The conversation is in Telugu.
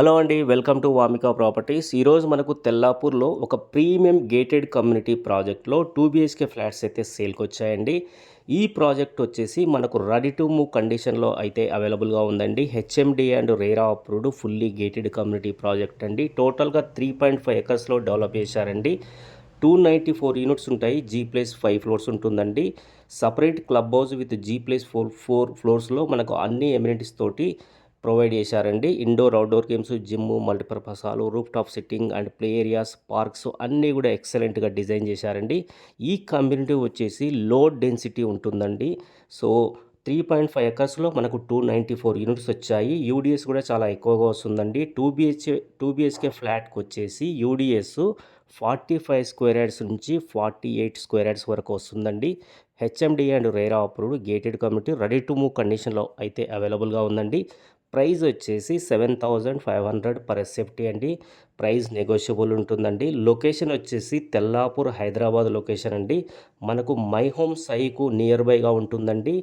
హలో అండి. Welcome to Vamika properties. ఈరోజు మనకు తెల్లాపూర్‌లో ఒక ప్రీమియం గేటెడ్ కమ్యూనిటీ ప్రాజెక్ట్‌లో 2 బీహెచ్‌కే ఫ్లాట్స్ అయితే సేల్‌కొచ్చాయండి. ఈ ప్రాజెక్ట్ వచ్చేసి మనకు రెడీ టు మూవ్ కండిషన్‌లో అయితే అవైలబుల్‌గా ఉందండి. HMD and RERA approved fully gated community project అండి. టోటల్‌గా 3.5 ఎకర్స్‌లో డెవలప్ చేశారండి. 294 యూనిట్స్ ఉంటాయి. G+5 ఫ్లోర్స్ ఉంటుందండి. Separate club house with G+4 ఫ్లోర్స్‌లో మనకు అన్ని ఎమ్యూనిటీస్ తోటి ప్రొవైడ్ చేశారండి. Indoor, outdoor games, gym, multipurpose hall, roof top sitting and play areas, parks అన్నీ కూడా ఎక్సలెంట్‌గా డిజైన్ చేశారండి. ఈ కమ్యూనిటీ వచ్చేసి లో డెన్సిటీ ఉంటుందండి. సో 3.5 ఎకర్స్‌లో మనకు 294 యూనిట్స్ వచ్చాయి. యూడిఎస్ కూడా చాలా ఎక్కువగా వస్తుందండి. 2 బీహెచ్‌కే ఫ్లాట్‌కి వచ్చేసి యూడిఎస్ 45 స్క్వేర్ యార్డ్స్ నుంచి 48 స్క్వేర్ యార్డ్స్ వరకు వస్తుందండి. HMD and RERA approved gated community ready to move కండిషన్‌లో అయితే అవైలబుల్‌గా ఉందండి. ప్రైస్ వచ్చేసి 7,500 పర్ ఎస్ఎఫ్టీ అండి. ప్రైస్ నెగోషియబుల్ ఉంటుందండి. లొకేషన్ వచ్చేసి తెల్లాపూర్ హైదరాబాద్ లొకేషన్ అండి. మనకు మై హోమ్ సైకు నియర్ బైగా ఉంటుందండి.